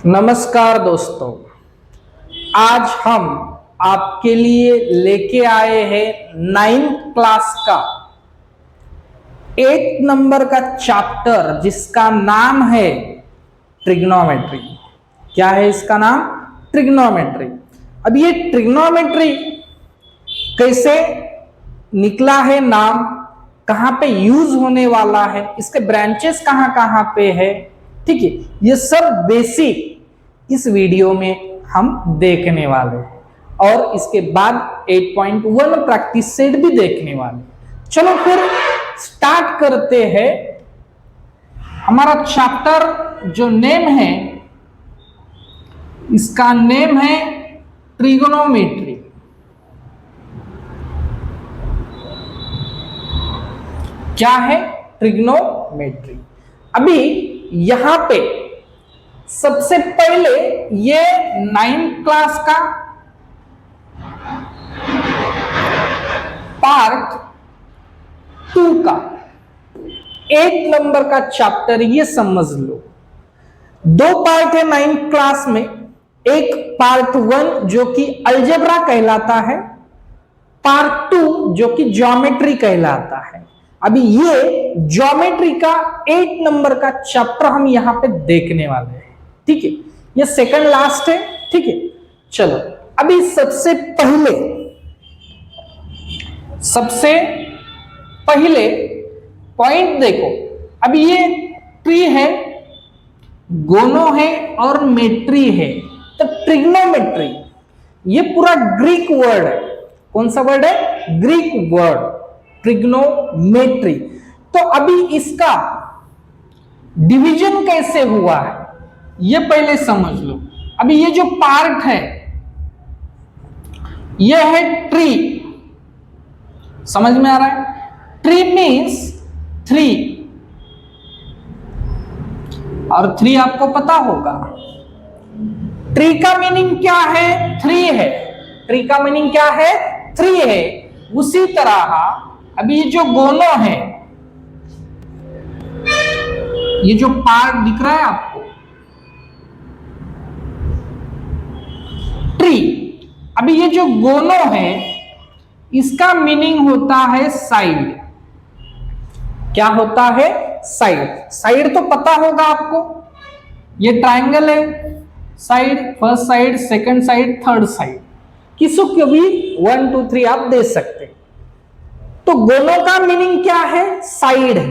नमस्कार दोस्तों, आज हम आपके लिए लेके आए हैं 9th क्लास का 8 नंबर का चैप्टर जिसका नाम है ट्रिग्नोमेट्री। क्या है इसका नाम? ट्रिग्नोमेट्री। अब ये ट्रिग्नोमेट्री कैसे निकला है नाम, कहां पे यूज होने वाला है, इसके ब्रांचेस कहां कहां पे है, ठीक है, ये सब बेसिक इस वीडियो में हम देखने वाले हैं और इसके बाद 8.1 प्रैक्टिस सेट भी देखने वाले। चलो फिर स्टार्ट करते हैं। हमारा चैप्टर जो नेम है, इसका नेम है ट्रिगोनोमेट्री। क्या है? ट्रिग्नोमेट्री। अभी यहां पे सबसे पहले ये 9th क्लास का पार्ट 2 का 8 नंबर का चैप्टर, ये समझ लो। 2 पार्ट है 9th क्लास में। एक पार्ट 1 जो कि अलजेब्रा कहलाता है, पार्ट 2 जो कि ज्योमेट्री कहलाता है। अभी ये ज्योमेट्री का 8 नंबर का चैप्टर हम यहां पे देखने वाले हैं, ठीक है। ये सेकंड लास्ट है, ठीक है। चलो अभी सबसे पहले पॉइंट देखो। अभी ये ट्री है, गोनो है और मेट्री है। तो ट्रिग्नोमेट्री ये पूरा ग्रीक वर्ड है। कौन सा वर्ड है? Greek word trigonometry. तो अभी इसका डिवीजन कैसे हुआ है ये पहले समझ लो। अभी ये जो पार्ट है ये है ट्री। समझ में आ रहा है? ट्री मीन्स 3 और 3 आपको पता होगा। ट्री का मीनिंग क्या है? 3 है। ट्री का मीनिंग क्या है? 3 है। उसी तरह अभी ये जो गोनो है, ये जो पार्ट दिख रहा है आपको, ट्री, अभी ये जो गोनो है इसका मीनिंग होता है साइड। क्या होता है? साइड। साइड तो पता होगा आपको। ये ट्रायंगल है, side, first side, second side, third side, किसी को भी 1 2 3 आप दे सकते। तो गोनो का मीनिंग क्या है? साइड है।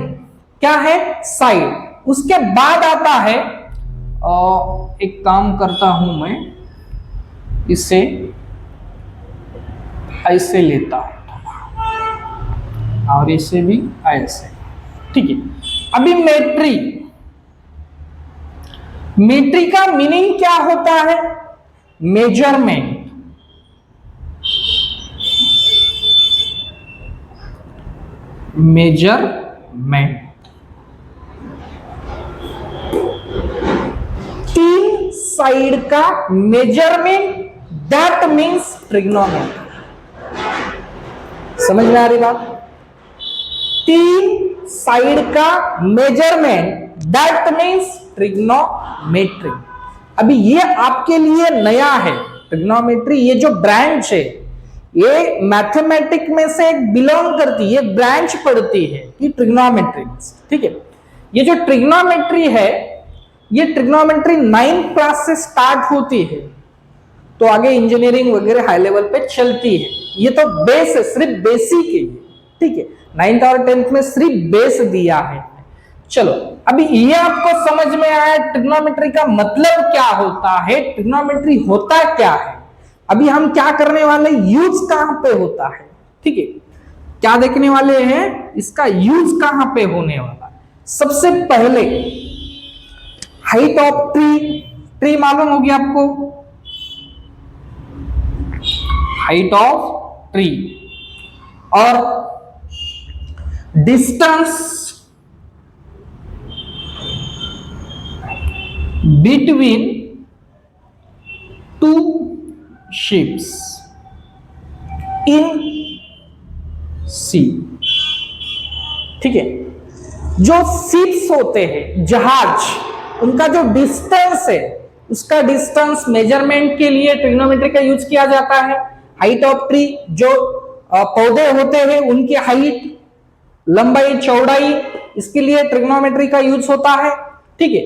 क्या है? साइड। उसके बाद आता है, एक काम करता हूं मैं, इसे ऐसे लेता हूं और इसे भी ऐसे, ठीक है। अभी मेट्री, मेट्री का मीनिंग क्या होता है? मेजरमेंट। मेजरमेंट। 3 साइड का मेजरमेंट, दैट मीन्स ट्रिग्नोमेट्री। समझ में आ रही बात? 3 साइड का मेजरमेंट, दैट मीन्स ट्रिग्नोमेट्री। अभी ये आपके लिए नया है। ट्रिग्नोमेट्री ये जो ब्रांच है, ये मैथमेटिक्स में से एक बिलोंग करती है, ब्रांच पढ़ती है कि ट्रिग्नोमेट्री, ठीक है। ये जो ट्रिग्नोमेट्री है, ये ट्रिग्नोमेट्री 9th क्लास से स्टार्ट होती है, तो आगे इंजीनियरिंग वगैरह हाई लेवल पे चलती है। ये तो बेस है, सिर्फ बेसिक है, ठीक है। 9th और 10th में सिर्फ बेस दिया है। चलो अभी ये आपको समझ में आया ट्रिग्नोमेट्री का मतलब क्या होता है, ट्रिग्नोमेट्री होता क्या है। अभी हम क्या करने वाले, यूज कहां पे होता है, ठीक है, क्या देखने वाले हैं, इसका यूज कहां पे होने वाला है। सबसे पहले हाइट ऑफ ट्री, ट्री मालूम होगी आपको, हाइट ऑफ ट्री, और distance between 2 ships in sea, ठीक है। जो शिप्स होते हैं, जहाज, उनका जो डिस्टेंस है उसका डिस्टेंस मेजरमेंट के लिए ट्रिग्नोमेट्री का यूज किया जाता है। हाइट ऑफ ट्री, जो पौधे होते हैं उनकी हाइट, लंबाई, चौड़ाई, इसके लिए ट्रिग्नोमेट्री का यूज होता है। ठीक है,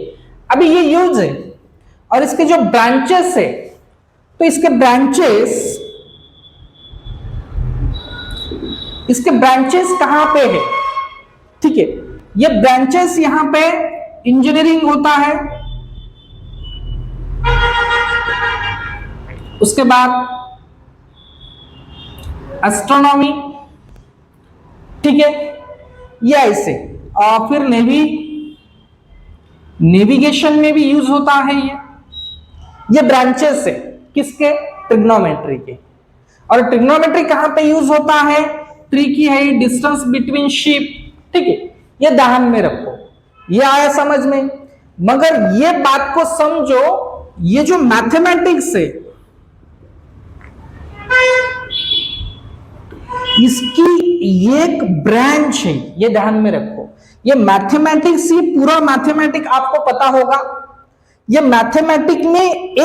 अभी ये यूज है। और इसके जो ब्रांचेस है, तो इसके ब्रांचेस कहां पे है? ठीक है, ये ब्रांचेस यहां पे इंजीनियरिंग होता है, उसके बाद एस्ट्रोनॉमी, ठीक है, ये ऐसे। और फिर नेविगेशन में भी यूज होता है। ये ब्रांचेस है किसके? ट्रिग्नोमेट्री के। और ट्रिग्नोमेट्री कहां पे यूज होता है? ट्री की हाइट, डिस्टेंस बिटवीन शिप, ठीक है, ये ध्यान में रखो। ये आया समझ में? मगर ये बात को समझो, ये जो मैथमेटिक्स है इसकी एक ब्रांच है, ये ध्यान में रखो। ये मैथमेटिक्स, ये पूरा मैथमेटिक आपको पता होगा। ये मैथमेटिक में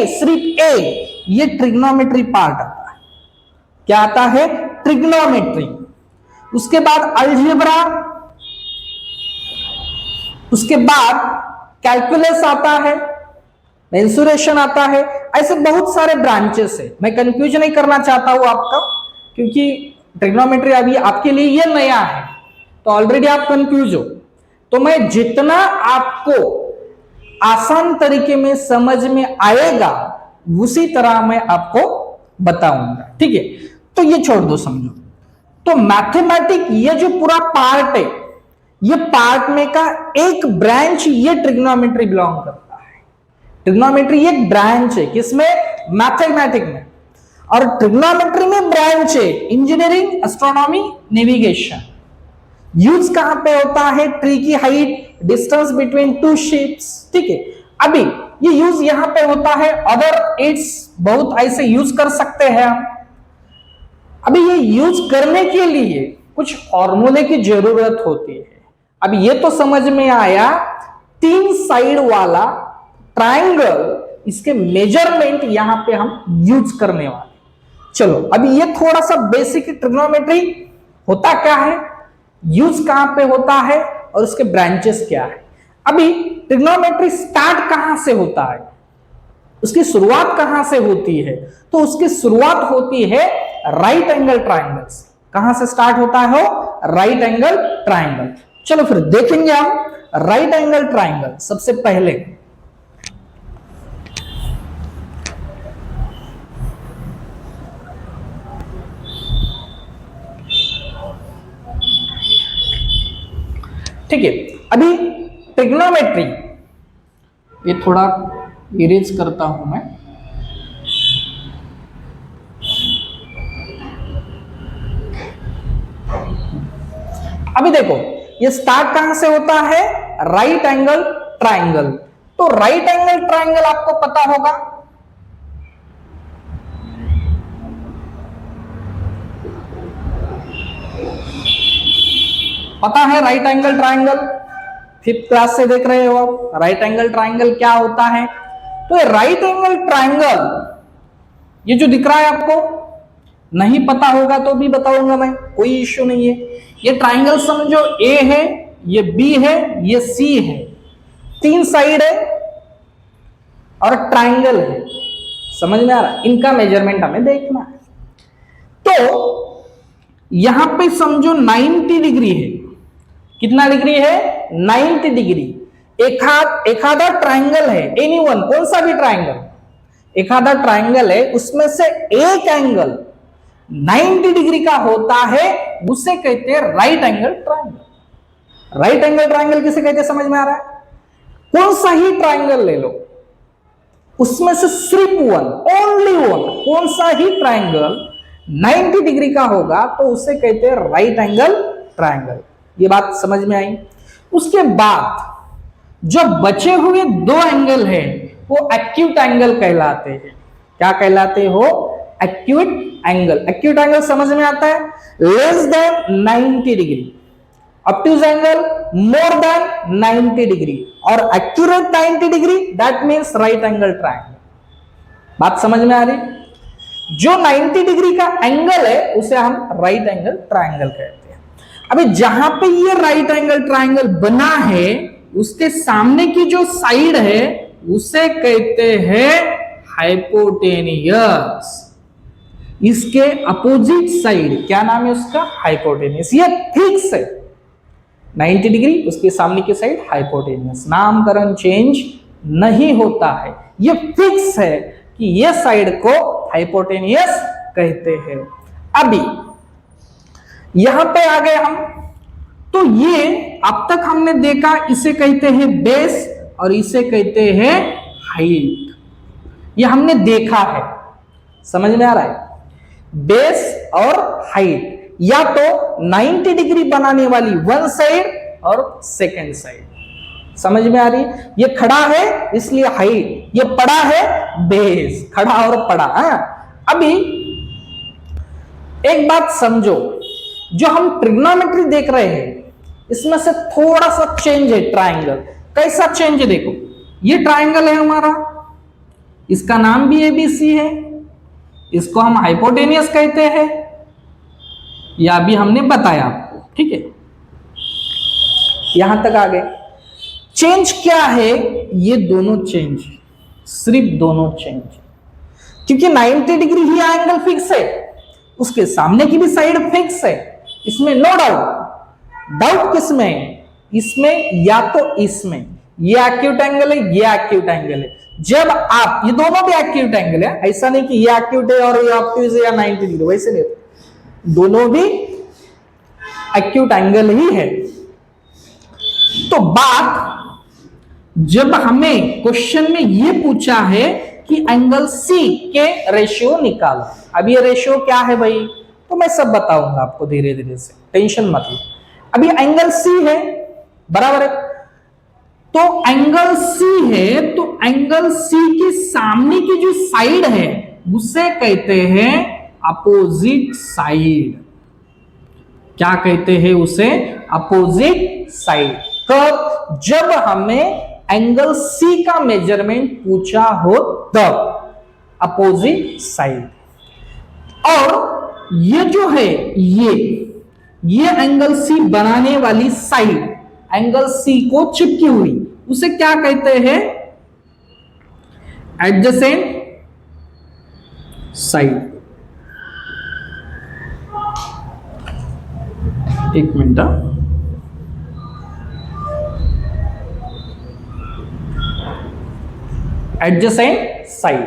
सिर्फ ए, ये ट्रिग्नोमेट्री पार्ट आता है। क्या आता है? ट्रिग्नोमेट्री। उसके बाद अलजेब्रा, उसके बाद कैलकुलस आता है, मेंसुरेशन आता है। ऐसे बहुत सारे ब्रांचेस है। मैं कंफ्यूज नहीं करना चाहता हूं आपका, क्योंकि ट्रिग्नोमेट्री अभी आपके लिए ये नया है, तो ऑलरेडी आप कंफ्यूज हो। तो मैं जितना आपको आसान तरीके में समझ में आएगा उसी तरह मैं आपको बताऊंगा। ठीक है, तो ये छोड़ दो, समझो। तो मैथमेटिक, ये जो पूरा पार्ट है, ये पार्ट में का एक ब्रांच, ये ट्रिग्नोमेट्री बिलोंग करता है। ट्रिग्नोमेट्री एक ब्रांच है, किसमें? मैथमेटिक में। और ट्रिग्नोमेट्री में ब्रांच है इंजीनियरिंग, एस्ट्रोनॉमी, नेविगेशन। यूज कहां पे होता है? ट्री की height, distance between two ships, ठीक है। अभी ये यूज यहां पे होता है। अदर एड्स बहुत ऐसे यूज कर सकते हैं हम। अभी ये यूज करने के लिए कुछ फॉर्मूले की जरूरत होती है। अब ये तो समझ में आया, 3 साइड वाला ट्रायंगल, इसके मेजरमेंट यहां पे हम यूज करने वाले। चलो, अभी ये थोड़ा सा बेसिक ट्रिग्नोमेट्री होता क्या है, यूज कहां पे होता है और उसके ब्रांचेस क्या है। अभी ट्रिग्नोमेट्री स्टार्ट कहां से होता है, उसकी शुरुआत कहां से होती है? तो उसकी शुरुआत होती है राइट एंगल ट्रायंगल से। कहां से स्टार्ट होता है? Right angle triangle. चलो फिर देखेंगे हम राइट एंगल ट्रायंगल। सबसे पहले ठीक है, अभी ट्रिग्नोमेट्री, ये थोड़ा इरेज करता हूं मैं। अभी देखो, ये स्टार्ट कहां से होता है? Right angle triangle. तो राइट एंगल ट्रायंगल आपको पता होगा, पता है right angle triangle? 5th class से देख रहे हो आप, राइट एंगल ट्रायंगल क्या होता है। तो ये राइट एंगल ट्रायंगल, ये जो दिख रहा है आपको, नहीं पता होगा तो भी बताऊंगा मैं, कोई इश्यू नहीं है। ये ट्रायंगल समझो, ए है, ये बी है, ये सी है, 3 साइड है और ट्रायंगल है। समझ में आ रहा है? इनका मेजरमेंट हमें देखना है। तो यहां पे समझो 90 डिग्री है। कितना डिग्री है? 90 डिग्री। एखादा ट्रायंगल है, एनी वन, कौन सा भी ट्रायंगल, एखादा ट्रायंगल है, उसमें से एक एंगल 90 डिग्री का होता है, उसे कहते हैं right angle triangle. Right angle triangle किसे कहते हैं? समझ में आ रहा है? कौन सा ही ट्रायंगल ले लो, उसमें से सिर्फ वन, ओनली वन, कौन सा ही ट्रायंगल 90 डिग्री का होगा तो उसे कहते हैं राइट एंगल ट्रायंगल। ये बात समझ में आई? उसके बाद जो बचे हुए 2 एंगल है वो एक्यूट एंगल कहलाते हैं। क्या कहलाते हो? Acute angle. एक्यूट एंगल समझ में आता है? Less than 90 degree obtuse angle more than 90 degree और accurate 90 degree, that means right angle triangle। बात समझ में आ रही? जो 90 डिग्री का एंगल है उसे हम राइट एंगल ट्रायंगल कहते हैं। अभी जहां पे ये राइट एंगल ट्रायंगल बना है उसके सामने की जो साइड है उसे कहते हैं हाइपोटेनियस। इसके अपोजिट साइड क्या नाम है उसका? हाइपोटेनियस। ये फिक्स है 90 डिग्री, उसके सामने की साइड हाइपोटेनियस, नामकरण चेंज नहीं होता है। ये फिक्स है कि ये साइड को हाइपोटेनियस कहते हैं। अभी यहां पे आ गए हम, तो ये अब तक हमने देखा इसे कहते हैं बेस और इसे कहते हैं हाइट। ये हमने देखा है, समझ में आ रहा है? बेस और हाइट, या तो 90 डिग्री बनाने वाली वन साइड और सेकेंड साइड। समझ में आ रही? ये खड़ा है इसलिए हाइट, ये पड़ा है बेस, खड़ा और पड़ा। अभी एक बात समझो, जो हम ट्रिग्नोमेट्री देख रहे हैं इसमें से थोड़ा सा चेंज है ट्रायंगल। कैसा चेंज है? देखो, ये ट्रायंगल है हमारा, इसका नाम भी एबीसी है, इसको हम हाइपोटेनियस कहते हैं, या भी हमने बताया आपको, ठीक है? यहां तक आ गए। चेंज क्या है? ये दोनों चेंज, सिर्फ दोनों चेंज, क्योंकि 90 डिग्री ही एंगल फिक्स है, उसके सामने की भी साइड फिक्स है, इसमें नो डाउट। डाउट किसमें? इसमें या तो इसमें। ये एक्यूट एंगल है, ये एक्यूट एंगल है। जब आप, ये दोनों भी एक्यूट एंगल है, ऐसा नहीं कि ये एक्यूट है और ये ऑब्ट्यूज है या 90 डिग्री, वैसे नहीं, दोनों भी एक्यूट एंगल ही है। तो बात, जब हमें क्वेश्चन में ये पूछा है कि एंगल सी के रेशियो निकालो, अब ये रेशियो क्या है भाई, तो मैं सब बताऊंगा आपको धीरे धीरे से, टेंशन मत लो। अभी एंगल सी है, बराबर है, तो एंगल सी है, तो एंगल सी के सामने की जो साइड है उसे कहते हैं अपोजिट साइड। क्या कहते हैं उसे? Opposite side. कब? जब हमें एंगल सी का मेजरमेंट पूछा हो तब, अपोजिट साइड। और ये जो है, ये एंगल सी बनाने वाली साइड, एंगल सी को चिपकी हुई, उसे क्या कहते हैं? Adjacent side. एक मिनट, एडजेसेंट साइड।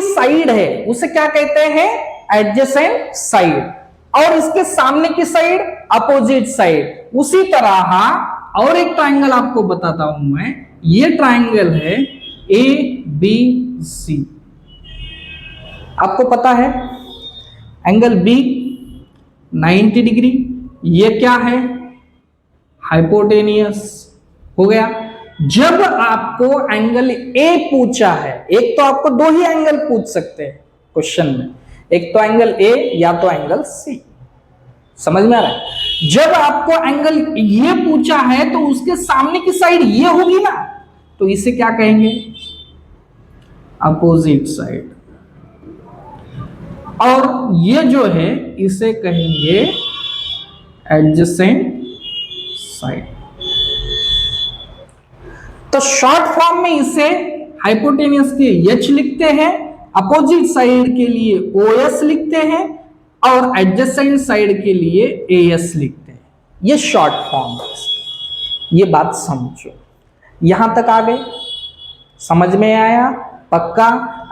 साइड है उसे क्या कहते हैं? Adjacent side. और इसके सामने की साइड अपोजिट साइड। उसी तरह और एक ट्रायंगल आपको बताता हूं मैं, ये ट्रायंगल है ए बी सी। आपको पता है एंगल बी 90 डिग्री, ये क्या है? हाइपोटेनियस हो गया। जब आपको एंगल ए पूछा है, एक तो आपको दो ही एंगल पूछ सकते हैं क्वेश्चन में, एक तो एंगल ए या तो एंगल सी। समझ में आ रहा है? जब आपको एंगल ये पूछा है तो उसके सामने की साइड ये होगी ना, तो इसे क्या कहेंगे? Opposite side. और ये जो है इसे कहेंगे एडजेसेंट साइड। तो शॉर्ट फॉर्म में इसे हाइपोटेनियस के एच लिखते हैं, अपोजिट साइड के लिए OS लिखते हैं और एडजेसेंट साइड के लिए AS लिखते हैं। ये शॉर्ट फॉर्म है। ये बात समझो, यहां तक आ गए? समझ में आया? पक्का?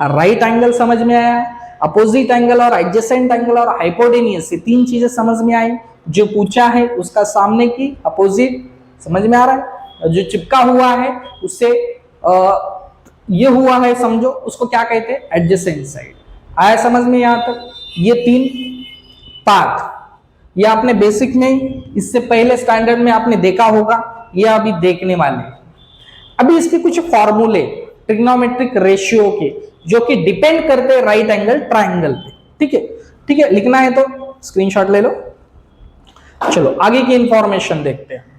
राइट एंगल समझ में आया, अपोजिट एंगल और एडजेसेंट एंगल और हाइपोटेनियस, ये तीन चीजें समझ में आई। जो पूछा है उसका सामने की अपोजिट समझ में आ रहा है, जो चिपका हुआ है उससे ये हुआ है समझो, उसको क्या कहते हैं? Adjacent side. आया समझ में यहां तक? ये तीन पार्ट, ये आपने बेसिक में, इससे पहले स्टैंडर्ड में आपने देखा होगा, ये अभी देखने वाले। अभी इसके कुछ फॉर्मूले ट्रिग्नोमेट्रिक रेशियो के, जो कि डिपेंड करते हैं राइट एंगल ट्रायंगल पे। ठीक है, ठीक है, लिखना है तो स्क्रीनशॉट ले लो। चलो आगे की इंफॉर्मेशन देखते हैं।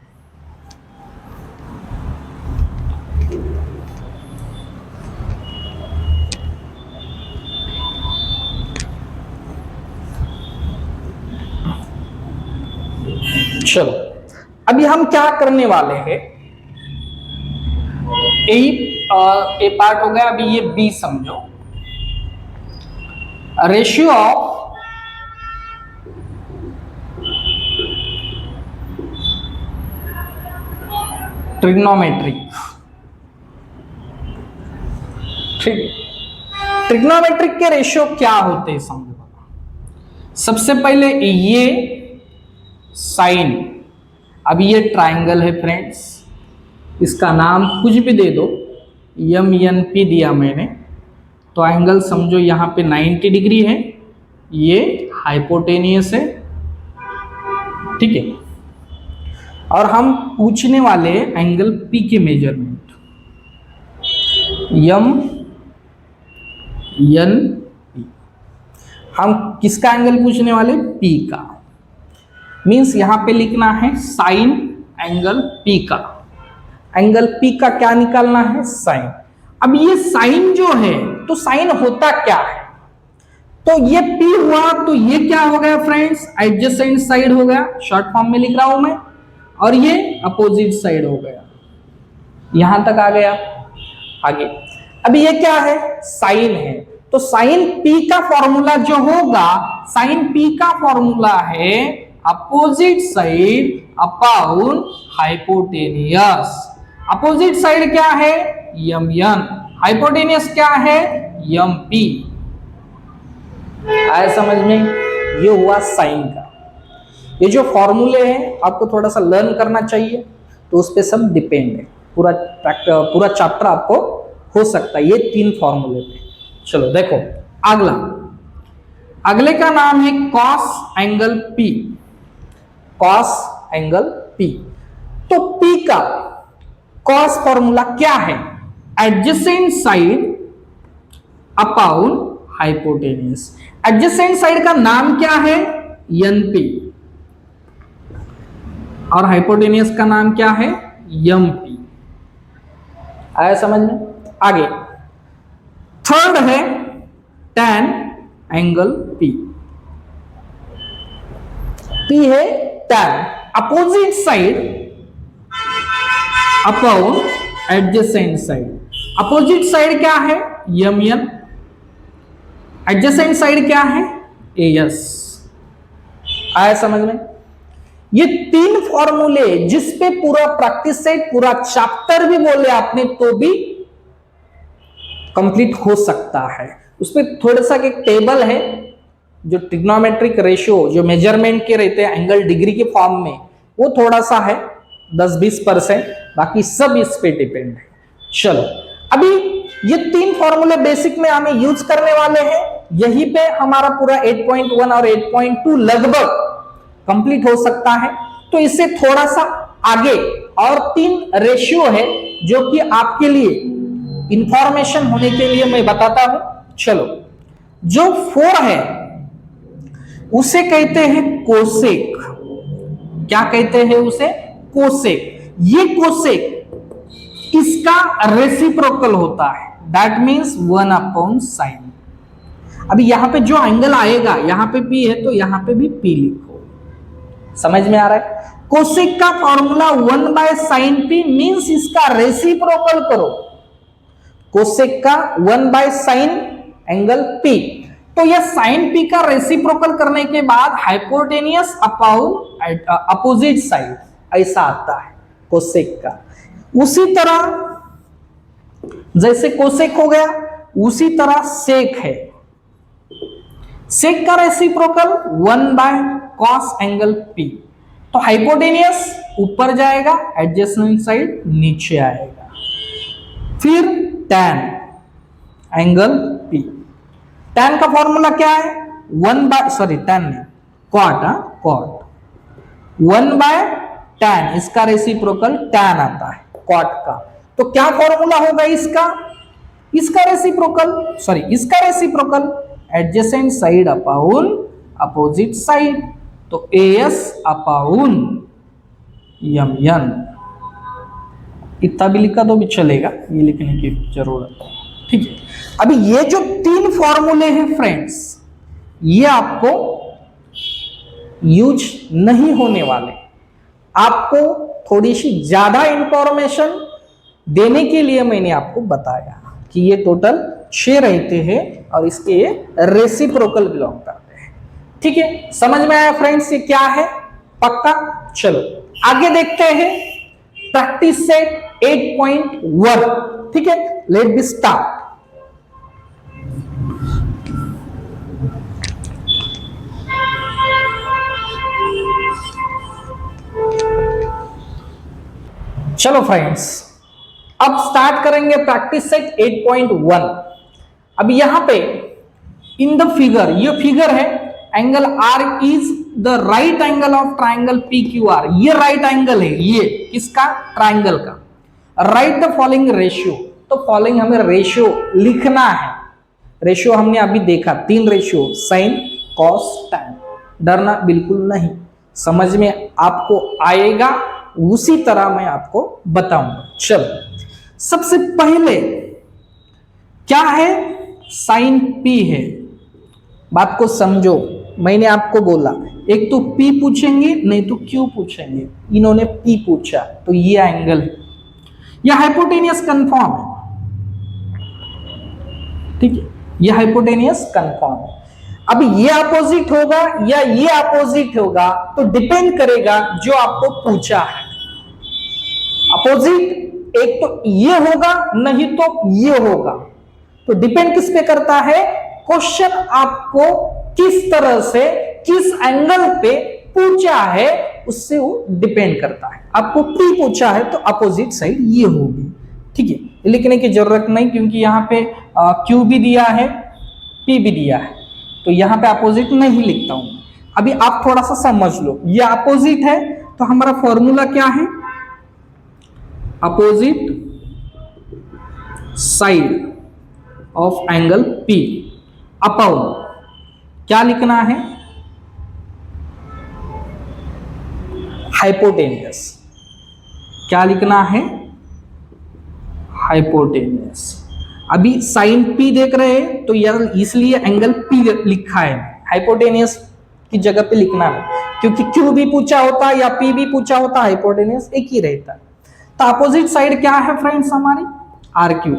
चलो अभी हम क्या करने वाले हैं, ए पार्ट हो गया, अभी ये बी समझो। रेशियो ऑफ ट्रिग्नोमेट्रिक, ठीक है। ट्रिग्नोमेट्रिक के रेशियो क्या होते हैं समझो। सबसे पहले ये साइन, अब ये ट्राइंगल है फ्रेंड्स, इसका नाम कुछ भी दे दो, एम एन पी दिया मैंने, तो एंगल समझो यहाँ पे 90 डिग्री है, ये हाइपोटेनियस है, ठीक है। और हम पूछने वाले एंगल पी के मेजरमेंट, एम एन पी। हम किसका एंगल पूछने वाले, पी का। मींस यहां पे लिखना है साइन एंगल पी का, एंगल पी का क्या निकालना है, साइन। अब ये साइन जो है, तो साइन होता क्या है, तो ये पी हुआ तो ये क्या हो गया फ्रेंड्स, एडजेसेंट साइड हो गया, शॉर्ट फॉर्म में लिख रहा हूं मैं, और ये अपोजिट साइड हो गया, यहां तक आ गया। आगे अभी ये क्या है, साइन है, तो साइन पी का फॉर्मूला जो होगा, साइन पी का फॉर्मूला है opposite side upon hypotenuse. Opposite side क्या है, एम एन, हाइपोटेनियस क्या है, एम पी। आया समझ में, ये हुआ साइन का। ये जो फॉर्मूले हैं आपको थोड़ा सा लर्न करना चाहिए, तो उस पर सब डिपेंड है, पूरा चैप्टर आपको हो सकता है ये 3 फॉर्मूले पे। चलो देखो अगले का नाम है cos angle P, cos angle P. तो पी का कॉस फॉर्मूला क्या है, adjacent side upon hypotenuse. Adjacent side का नाम क्या है, एन पी, और हाइपोटेनियस का नाम क्या है, एम पी। आया समझ में। आगे थर्ड है tan एंगल पी, पी है tan, opposite side upon adjacent side. Opposite side क्या है, एम एन, एडजेसेंट साइड क्या है, एस। आया समझ में। ये 3 फॉर्मूले जिस पे पूरा प्रैक्टिस से पूरा चैप्टर भी बोले आपने तो भी कंप्लीट हो सकता है। उसमें थोड़ा सा एक टेबल है, जो ट्रिग्नोमेट्रिक रेशियो जो मेजरमेंट के रहते हैं एंगल डिग्री के फॉर्म में, वो थोड़ा सा है 10-20%, बाकी सब इस पे डिपेंड है। चलो अभी ये 3 फॉर्मूले बेसिक में हमें यूज करने वाले हैं, यहीं पे हमारा पूरा 8.1 और 8.2 लगभग कंप्लीट हो सकता है। तो इससे थोड़ा सा आगे और 3 रेशियो है जो कि आपके लिए इंफॉर्मेशन होने के लिए मैं बताता हूं। चलो जो 4 है उसे कहते हैं कोसेक। क्या कहते हैं उसे, कोसेक। ये कोसेक इसका रेसिप्रोकल होता है, दैट मींस 1/sin। अभी यहां पे जो एंगल आएगा, यहां पे P है तो यहां पे भी P लिखो, समझ में आ रहा है। कोसेक का फॉर्मूला 1/sin P मींस इसका रेसिप्रोकल करो, कोसेक का 1/sin एंगल P। तो यह sin P का रेसिप्रोकल करने के बाद हाइपोटेनियस अपॉन अपोजिट साइड ऐसा आता है कोसेक का। उसी तरह जैसे कोसेक हो गया, उसी तरह सेक है। सेक का रेसिप्रोकल 1/cos एंगल P। तो हाइपोटेनियस ऊपर जाएगा, एडजेसेंट साइड नीचे आएगा। फिर tan एंगल P, tan का फॉर्मूला क्या है, tan नहीं, cot 1/tan, इसका रेसिप्रोकल tan आता है cot का। तो क्या फॉर्मूला होगा इसका reciprocal adjacent side upon opposite side. तो AS अपाउन MN, इतना भी लिखा तो भी चलेगा, ये लिखने की जरूरत है। ठीक है, अभी ये जो 3 फॉर्मूले हैं फ्रेंड्स, ये आपको यूज नहीं होने वाले। आपको थोड़ी सी ज्यादा इंफॉर्मेशन देने के लिए मैंने आपको बताया कि ये टोटल 6 रहते हैं और इसके ये रेसिप्रोकल बिलोंग करते हैं। ठीक है, समझ में आया फ्रेंड्स ये क्या है? पक्का? चलो आगे देखते हैं प्रैक्टिस सेट 8.1। ठीक है, लेट बी स्टार्ट। चलो फ्रेंड्स, अब स्टार्ट करेंगे प्रैक्टिस सेट 8.1। अब यहां पे इन द फिगर, ये फिगर है, angle R is the right angle of triangle PQR। ये राइट एंगल है, ये किसका? ट्राइंगल का। राइट द फॉलोइंग रेशियो, तो फॉलोइंग हमें रेशियो लिखना है। रेशियो हमने अभी देखा 3 रेशियो, साइन, कॉस, टैन। डरना बिल्कुल नहीं, समझ में आपको आएगा, उसी तरह मैं आपको बताऊंगा। चलो सबसे पहले क्या है? साइन P है। बात को समझो, मैंने आपको बोला एक तो P पूछेंगे, नहीं तो Q पूछेंगे। इन्होंने P पूछा तो ये एंगल है, यह हाइपोटेनियस कंफर्म है। ठीक है, यह हाइपोटेनियस कंफर्म है। अब ये अपोजिट होगा या ये अपोजिट होगा तो डिपेंड करेगा जो आपको पूछा है। अपोजिट एक तो ये होगा, नहीं तो ये होगा। तो डिपेंड किस पे करता है? क्वेश्चन आपको किस तरह से, किस एंगल पे पूछा है, उससे वो डिपेंड करता है। आपको P पूछा है तो अपोजिट साइड ये होगी। ठीक है, लिखने की जरूरत नहीं क्योंकि यहाँ पे Q भी दिया है, P भी दिया है, तो यहाँ पे अपोजिट नहीं लिखता हूं। अभी आप थोड़ा सा समझ लो, ये अपोजिट है तो हमारा फॉर्मूला क्या है? Opposite side of angle P upon क्या लिखना है? हाइपोटेनियस। क्या लिखना है? हाइपोटेनियस। अभी साइन P देख रहे हैं तो यार इसलिए एंगल P लिखा है, हाइपोटेनियस की जगह पे लिखना है, क्योंकि Q भी पूछा होता या P भी पूछा होता, हाइपोटेनियस एक ही रहता। तो अपोजिट साइड क्या है फ्रेंड्स हमारी? RQ।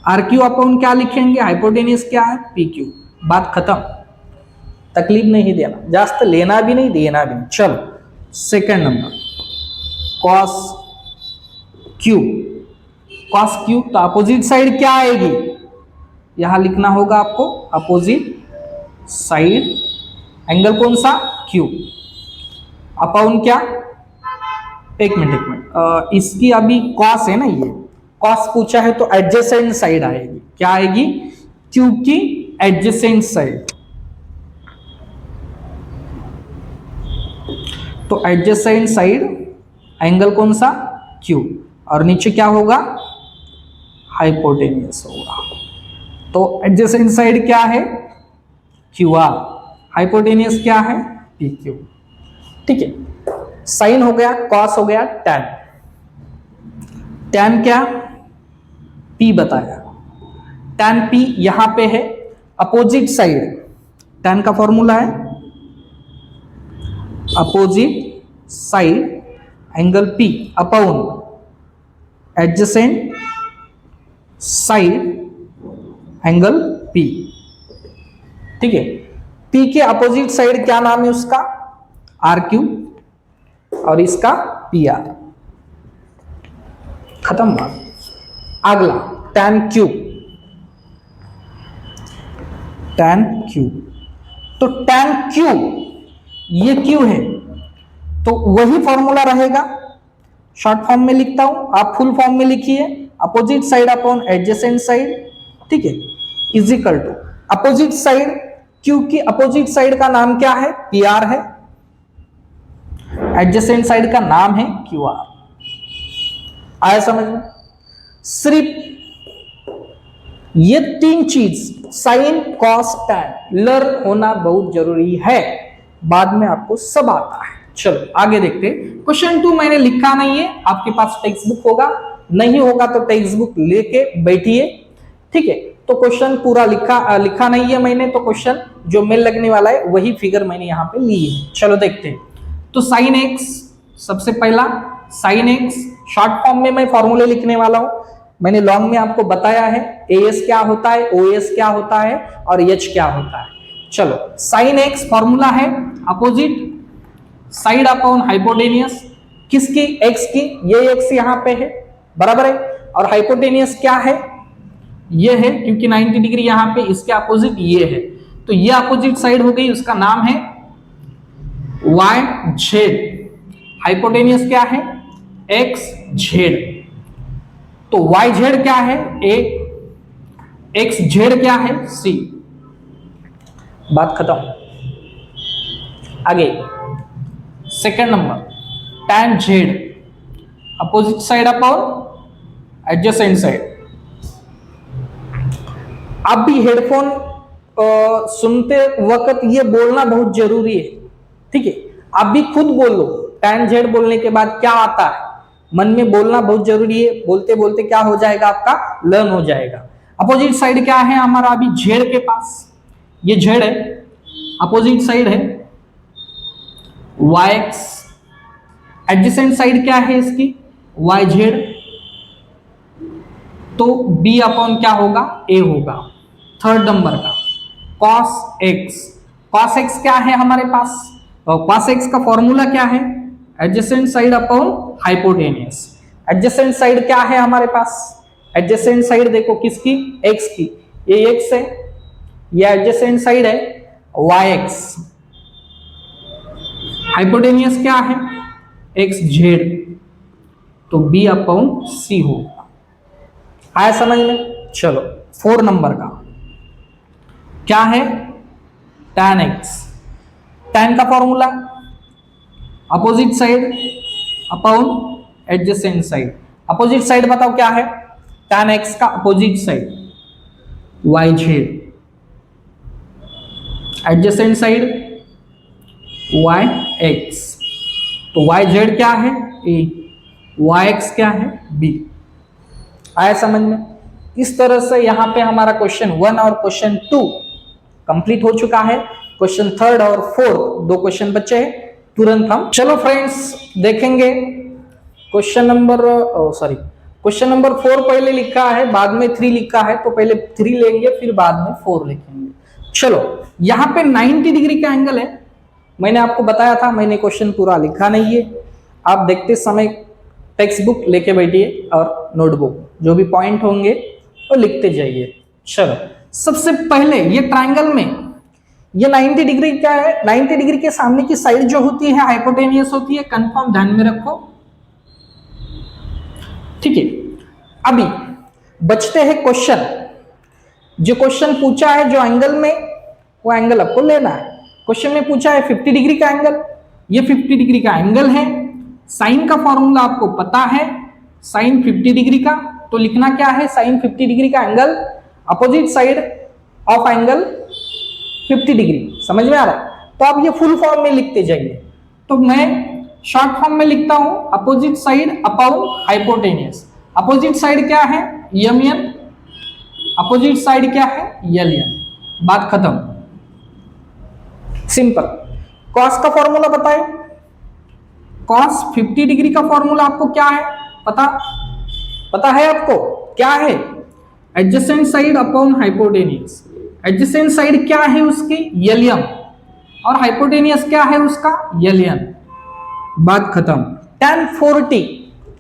RQ अपॉन क्या लिखेंगे? हाइपोटेनियस क्या है? PQ। बात खत्म, तकलीफ नहीं देना, जास्त लेना भी नहीं, देना भी नहीं। चलो second number, cos Q। cos Q तो अपोजिट साइड क्या आएगी? यहां लिखना होगा आपको अपोजिट साइड एंगल कौन सा? Q अपॉन क्या? एक मिनट, इसकी अभी cos है ना, ये cos पूछा है तो एडजेसेंट साइड आएगी। क्या आएगी? Q की एडजेसेंट साइड। तो एडजेसेंट साइड एंगल कौन सा? Q। और नीचे क्या होगा? हाइपोटेनियस होगा। तो एडजेसेंट साइड क्या है? QR। हाइपोटेनियस क्या है? PQ। ठीक है, साइन हो गया, कॉस हो गया, टैन। टैन क्या? P बताया। टैन P यहां पे है, अपोजिट साइड। टैन का फॉर्मूला है opposite side angle P upon adjacent side angle P। ठीक है, P के अपोजिट साइड क्या नाम है उसका? RQ और इसका PR। खत्म बात। अगला tan Q। tan Q तो tan Q, ये Q है तो वही फॉर्मूला रहेगा, शॉर्ट फॉर्म में लिखता हूं, आप फुल फॉर्म में लिखिए, opposite side upon adjacent side. ठीक है, is equal to opposite side, Q की अपोजिट साइड का नाम क्या है? PR है, एडजेसेंट साइड का नाम है QR। आया समझ में? सिर्फ ये 3 चीज साइन, कॉस, टैन लर्न होना बहुत जरूरी है। बाद में आपको सब आता है। चलो आगे देखते हैं। क्वेश्चन 2 मैंने लिखा नहीं है, आपके पास टेक्स्ट बुक होगा, नहीं होगा तो टेक्स्ट बुक लेके बैठिए, ठीक है। तो क्वेश्चन पूरा लिखा नहीं है मैंने, तो क्वेश्चन जो मेल लगने वाला है वही फिगर मैंने यहाँ पे ली है। चलो देखते हैं। तो साइन एक्स, सबसे पहला साइन एक्स शॉर्ट फॉर्म में मैं फॉर्मूले लिखने वाला हूं। मैंने लॉन्ग में आपको बताया है एएस क्या होता है, ओएस क्या होता है और एच क्या होता है। चलो साइन एक्स फॉर्मूला है अपोजिट साइड अपॉन हाइपोटेनियस, किसकी, एक्स की। ये एक्स यहाँ पे है, बराबर है, और हाइपोटेनियस क्या है, ये है, क्योंकि 90 डिग्री यहाँ पे इसके अपोजिट ये है, तो ये अपोजिट साइड हो गई, उसका नाम है वाई जेड। हाइपोटेनियस क्या है, एक्स जेड। तो वाई जेड क्या है, ए, एक्स जेड क्या है, सी। बात खत्म। आगे second number tan Z opposite side upon adjacent side. अब भी हेडफोन सुनते वक्त ये बोलना बहुत जरूरी है, ठीक है। आप भी खुद बोलो, tan जेड बोलने के बाद क्या आता है, मन में बोलना बहुत जरूरी है। बोलते बोलते क्या हो जाएगा, आपका लर्न हो जाएगा। अपोजिट साइड क्या है हमारा, अभी जेड के पास, ये जेड है, अपोजिट साइड है वाई एक्स, एडजेसेंट साइड क्या है इसकी, वाई जेड, तो बी अपॉन क्या होगा, ए होगा। थर्ड नंबर का कॉस एक्स, कॉस एक्स क्या है हमारे पास, कॉस एक्स का फॉर्मूला क्या है, adjacent side upon hypotenuse. Adjacent side क्या है हमारे पास, एडजेसेंट साइड देखो किसकी, एक्स की, ये एक्स है, ये एडजेसेंट साइड है वाई एक्स। हाइपोटेनियस क्या है, एक्स जेड, तो बी अपॉन सी होगा। आया समझ में। चलो 4 नंबर का क्या है, tan एक्स। tan का formula opposite side upon adjacent side. Opposite side बताओ क्या है, tan एक्स का opposite side Y Z, adjacent side Y X, तो वाई जेड क्या है, ए, वाई एक्स क्या है, बी। आया समझ में। इस तरह से यहां पे हमारा क्वेश्चन 1 और क्वेश्चन 2 कंप्लीट हो चुका है। क्वेश्चन 3 और 4 2 क्वेश्चन बचे हैं, तुरंत हम चलो फ्रेंड्स देखेंगे। क्वेश्चन नंबर 4 पहले लिखा है, बाद में 3 लिखा है, तो पहले 3 लेंगे फिर बाद में 4 लिखेंगे। चलो यहां पे 90 डिग्री का एंगल है, मैंने आपको बताया था, मैंने क्वेश्चन पूरा लिखा नहीं है। आप देखते समय टेक्स्ट बुक लेके बैठिए और नोटबुक, जो भी पॉइंट होंगे वो लिखते जाइए। चलो सबसे पहले ये ट्रायंगल में ये 90 डिग्री क्या है, 90 डिग्री के सामने की साइड जो होती है हाइपोटेनियस होती है, कंफर्म ध्यान में रखो, ठीक है। अभी बचते हैं क्वेश्चन, जो क्वेश्चन पूछा है जो एंगल में, वो एंगल आपको लेना है। क्वेश्चन में पूछा है 50 डिग्री का एंगल, ये 50 डिग्री का एंगल है। साइन का फॉर्मूला आपको पता है, साइन 50 डिग्री का, तो लिखना क्या है, साइन 50 डिग्री का angle opposite side of angle 50 degree. समझ में आ रहा है। तो आप ये फुल फॉर्म में लिखते जाइए। तो मैं शॉर्ट फॉर्म में लिखता हूं, opposite side upon hypotenuse. Opposite side क्या है, एम एन, अपोजिट साइड क्या है, एल एन। बात खत्म, सिंपल। कॉस का फॉर्मूला बताएं, कॉस 50 डिग्री का फॉर्मूला आपको क्या है पता है आपको क्या है, adjacent side upon hypotenuse. Adjacent side क्या है उसकी, एल एम, और हाइपोटेनियस क्या है उसका, एल एन। बात खत्म। tan 40,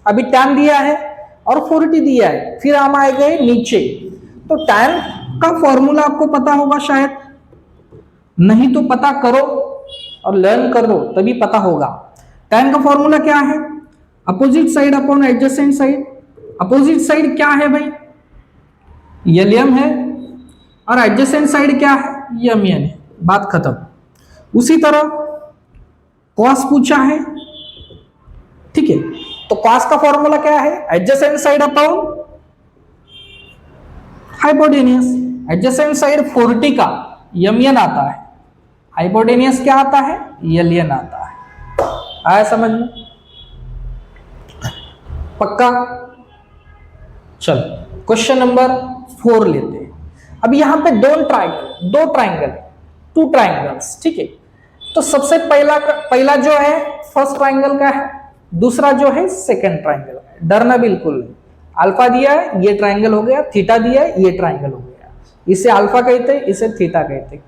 अभी tan दिया है और 40 दिया है, फिर हम आए गए नीचे, तो tan का फॉर्मूला आपको पता होगा शायद, नहीं तो पता करो और लर्न कर लो तभी पता होगा। tan का फॉर्मूला क्या है, opposite side upon adjacent side. Opposite side क्या है भाई, एल एम है, और एडजेसेंट साइड क्या है, एम एन है। बात खत्म। उसी तरह कॉस पूछा है, ठीक है, तो कॉस का फॉर्मूला क्या है, adjacent side upon hypotenuse. Adjacent side 40 का एम एन आता है, हाइपोटेनियस क्या आता है? एलियन आता है। आया समझ में? पक्का? चलो क्वेश्चन नंबर 4 लेते हैं। अब यहां पे दो ट्राइंगल, 2 ट्राइंगल्स, ठीक है। तो सबसे पहला जो है फर्स्ट ट्राइंगल का है, दूसरा जो है सेकंड ट्राइंगल का है। डरना बिल्कुल नहीं। अल्फा दिया है, ये ट्राइंगल हो गया, थीटा दिया है, ये ट्राइंगल हो गया। इसे अल्फा कहते हैं, इसे थीटा कहते हैं।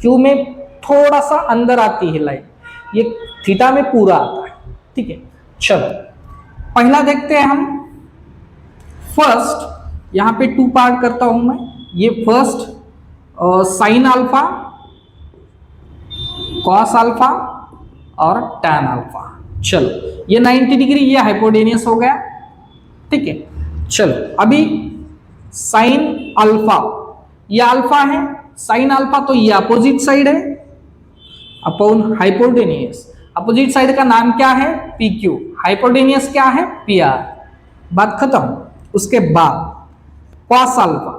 क्यू में थोड़ा सा अंदर आती है लाइन, ये थीटा में पूरा आता है, ठीक है। चलो पहला देखते हैं हम। फर्स्ट यहां पे 2 पार्ट करता हूं मैं। ये first sine alpha, cos alpha और टैन अल्फा। चलो ये 90 डिग्री, ये हाइपोटेनियस हो गया, ठीक है। चलो अभी साइन अल्फा, ये अल्फा है, साइन अल्फा, तो ये अपोजिट साइड है अपॉन हाइपोटेनियस। अपोजिट साइड का नाम क्या है? P Q. हाइपोटेनियस क्या है? P are. बात खत्म। उसके बाद कॉस अल्फा,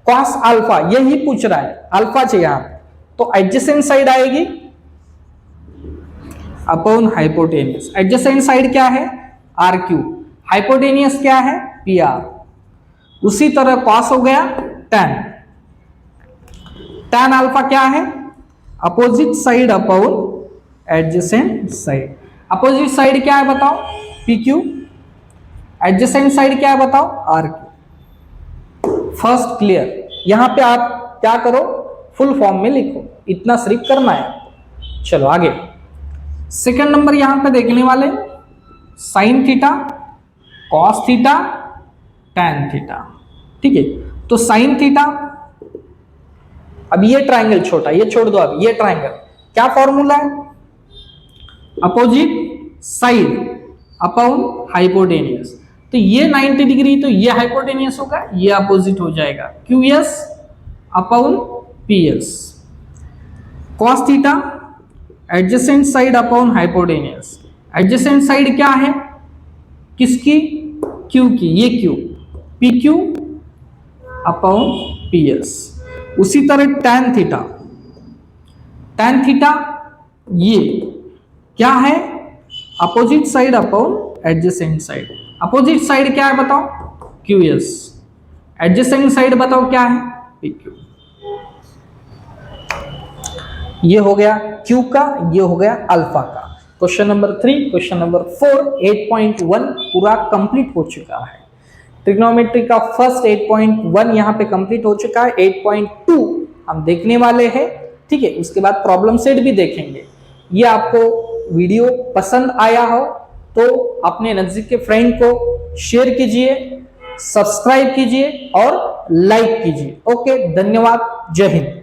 कॉस अल्फा यही पूछ रहा है, अल्फा चाहिए यहां, तो एडजेसेंट साइड आएगी अपॉन हाइपोटेनियस। एडजेसेंट साइड क्या है? R Q. हाइपोटेनियस क्या है? P R. उसी तरह कॉस हो गया टैन। टैन अल्फा क्या है? Opposite side upon adjacent side. Opposite side क्या है बताओ? P Q. एडजेसेंट साइड क्या है बताओ? R Q. First clear. यहां पे आप क्या करो? फुल फॉर्म में लिखो, इतना सिर्फ करना है। चलो आगे सेकंड नंबर यहां पे देखने वाले, sine theta, cos theta, tan theta, ठीक है। तो साइन थीटा, अब ये ट्राइंगल छोटा, ये छोड़ दो। अब ये ट्राइंगल क्या फॉर्मूला है? Opposite side upon hypotenuse. तो ये 90 डिग्री, तो ये हाइपोटेनियस होगा, ये अपोजिट हो जाएगा, Q S upon P S. Cos theta, adjacent side upon hypotenuse. Adjacent side क्या है किसकी? क्यू की, ये Q, P Q upon P S. उसी तरह टैन थीटा, टैन थीटा ये क्या है? Opposite side upon adjacent side. Opposite side क्या है बताओ? Q S. एडजेसेंट साइड बताओ क्या है? P Q. ये हो गया क्यू का, ये हो गया अल्फा का। क्वेश्चन नंबर 3, क्वेश्चन नंबर 4, 8.1 पूरा कंप्लीट हो चुका है। ट्रिग्नोमेट्री का फर्स्ट 8.1 यहां पे कंप्लीट हो चुका है। 8.2 हम देखने वाले हैं, ठीक है। उसके बाद प्रॉब्लम सेट भी देखेंगे। ये आपको वीडियो पसंद आया हो तो अपने नजदीक के फ्रेंड को शेयर कीजिए, सब्सक्राइब कीजिए और लाइक कीजिए। ओके, धन्यवाद। जय हिंद।